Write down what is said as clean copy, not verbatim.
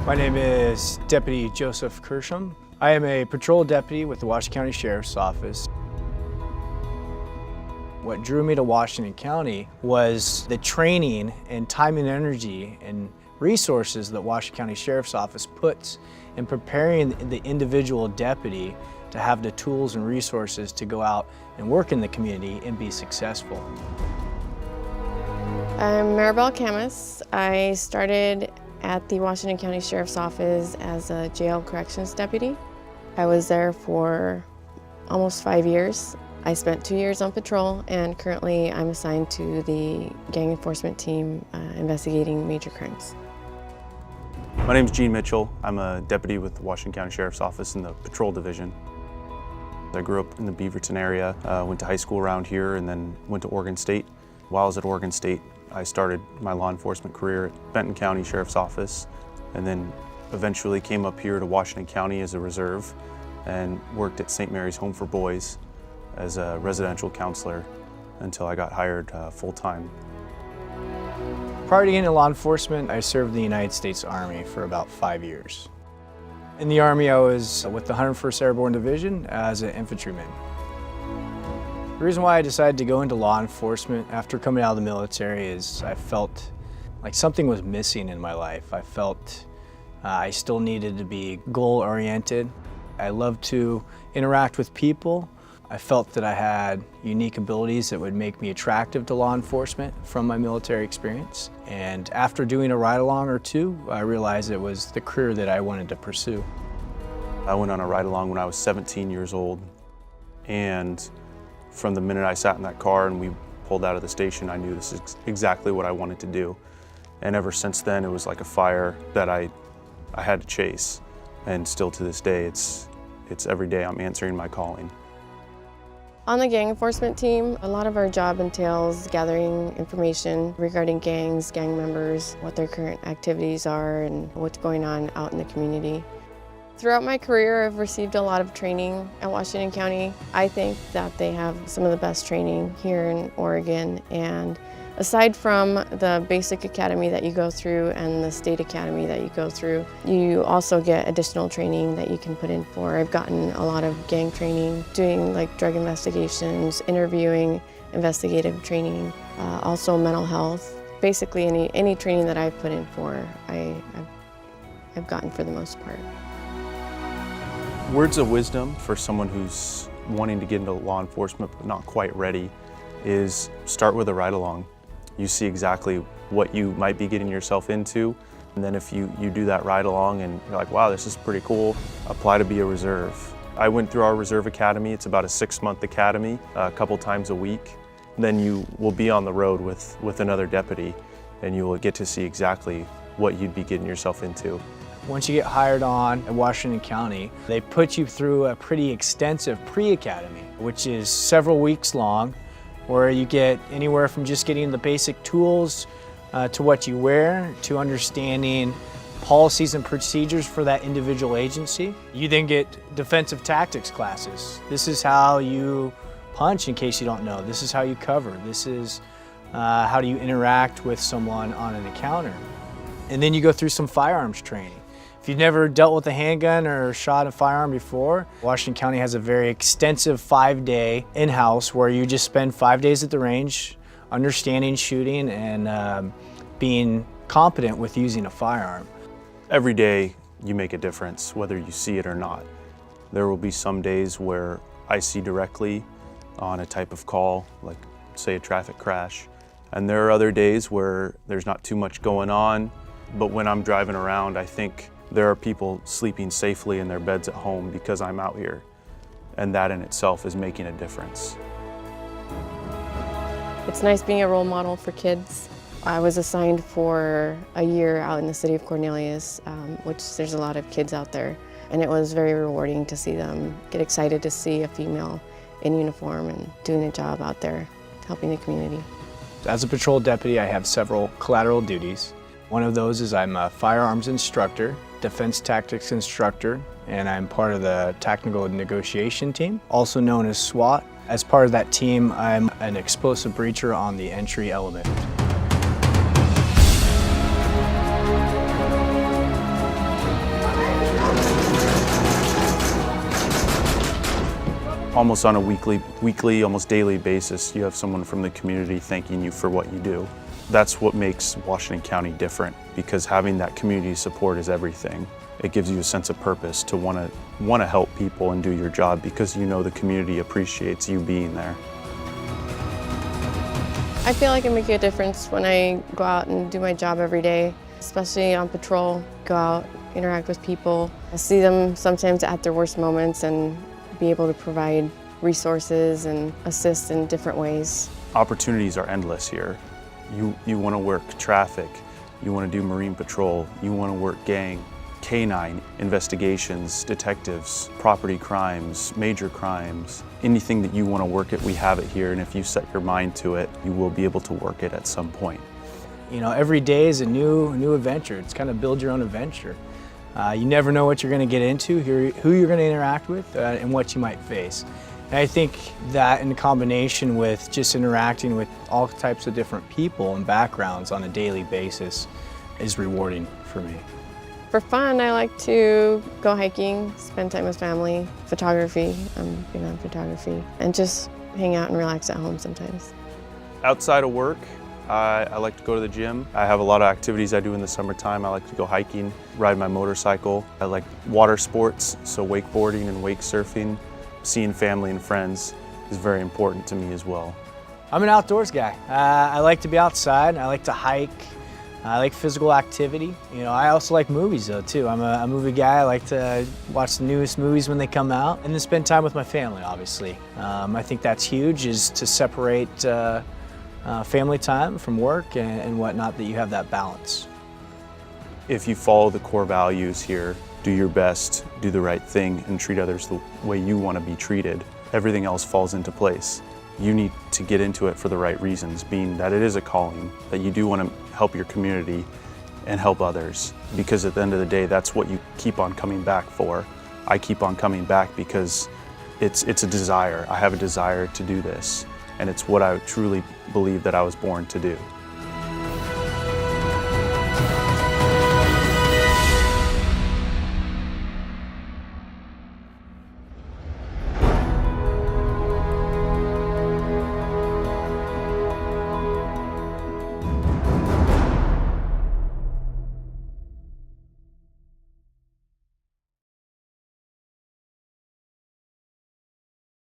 My name is Deputy Joseph Kersham. I am a patrol deputy with the Washington County Sheriff's Office. What drew me to Washington County was the training and time and energy and resources that Washington County Sheriff's Office puts in preparing the individual deputy to have the tools and resources to go out and work in the community and be successful. I'm Maribel Camus. I started at the Washington County Sheriff's Office as a jail corrections deputy. I was there for almost 5 years. I spent 2 years on patrol, and currently I'm assigned to the gang enforcement team investigating major crimes. My name is Gene Mitchell. I'm a deputy with the Washington County Sheriff's Office in the patrol division. I grew up in the Beaverton area, went to high school around here, and then went to Oregon State. While I was at Oregon State, I started my law enforcement career at Benton County Sheriff's Office, and then eventually came up here to Washington County as a reserve and worked at St. Mary's Home for Boys as a residential counselor until I got hired full-time. Prior to getting into law enforcement, I served in the United States Army for about 5 years. In the Army, I was with the 101st Airborne Division as an infantryman. The reason why I decided to go into law enforcement after coming out of the military is I felt like something was missing in my life. I felt I still needed to be goal-oriented. I love to interact with people. I felt that I had unique abilities that would make me attractive to law enforcement from my military experience. And after doing a ride-along or two, I realized it was the career that I wanted to pursue. I went on a ride-along when I was 17 years old, and from the minute I sat in that car and we pulled out of the station, I knew this is exactly what I wanted to do. And ever since then, it was like a fire that I had to chase. And still to this day, it's every day I'm answering my calling. On the gang enforcement team, a lot of our job entails gathering information regarding gangs, gang members, what their current activities are, and what's going on out in the community. Throughout my career, I've received a lot of training at Washington County. I think that they have some of the best training here in Oregon, and aside from the basic academy that you go through and the state academy that you go through, you also get additional training that you can put in for. I've gotten a lot of gang training, doing like drug investigations, interviewing, investigative training, also mental health. Basically any training that I've put in for, I've gotten for the most part. Words of wisdom for someone who's wanting to get into law enforcement but not quite ready is start with a ride-along. You see exactly what you might be getting yourself into, and then if you do that ride-along and you're like, wow, this is pretty cool, apply to be a reserve. I went through our reserve academy. It's about a 6-month academy, a couple times a week. Then you will be on the road with another deputy, and you will get to see exactly what you'd be getting yourself into. Once you get hired on at Washington County, they put you through a pretty extensive pre-academy, which is several weeks long, where you get anywhere from just getting the basic tools to what you wear, to understanding policies and procedures for that individual agency. You then get defensive tactics classes. This is how you punch, in case you don't know. This is how you cover. This is how do you interact with someone on an encounter. And then you go through some firearms training. If you've never dealt with a handgun or shot a firearm before, Washington County has a very extensive 5-day in-house where you just spend 5 days at the range, understanding shooting and being competent with using a firearm. Every day you make a difference, whether you see it or not. There will be some days where I see directly on a type of call, like say a traffic crash. And there are other days where there's not too much going on, but when I'm driving around, I think there are people sleeping safely in their beds at home because I'm out here. And that in itself is making a difference. It's nice being a role model for kids. I was assigned for a year out in the city of Cornelius, which there's a lot of kids out there. And it was very rewarding to see them get excited to see a female in uniform and doing a job out there, helping the community. As a patrol deputy, I have several collateral duties. One of those is I'm a firearms instructor, defense tactics instructor, and I'm part of the technical negotiation team, also known as SWAT. As part of that team, I'm an explosive breacher on the entry element. Almost on a weekly, almost daily basis, you have someone from the community thanking you for what you do. That's what makes Washington County different, because having that community support is everything. It gives you a sense of purpose to want to help people and do your job because you know the community appreciates you being there. I feel like I make a difference when I go out and do my job every day, especially on patrol. Go out, interact with people. I see them sometimes at their worst moments and be able to provide resources and assist in different ways. Opportunities are endless here. You want to work traffic, you want to do marine patrol, you want to work gang, canine, investigations, detectives, property crimes, major crimes. Anything that you want to work at, we have it here, and if you set your mind to it, you will be able to work it at some point. You know, every day is a new adventure. It's kind of build your own adventure. You never know what you're going to get into, who you're going to interact with, and what you might face. And I think that in combination with just interacting with all types of different people and backgrounds on a daily basis is rewarding for me. For fun, I like to go hiking, spend time with family, photography. I'm big on photography, and just hang out and relax at home sometimes. Outside of work, I like to go to the gym. I have a lot of activities I do in the summertime. I like to go hiking, ride my motorcycle. I like water sports, so wakeboarding and wake surfing. Seeing family and friends is very important to me as well. I'm an outdoors guy. I like to be outside. I like to hike. I like physical activity. You know, I also like movies though too. I'm a movie guy. I like to watch the newest movies when they come out, and then spend time with my family, obviously. I think that's huge, is to separate family time from work and whatnot, that you have that balance. If you follow the core values here, do your best, do the right thing, and treat others the way you want to be treated, everything else falls into place. You need to get into it for the right reasons, being that it is a calling, that you do want to help your community and help others, because at the end of the day, that's what you keep on coming back for. I keep on coming back because it's a desire. I have a desire to do this, and it's what I truly believe that I was born to do.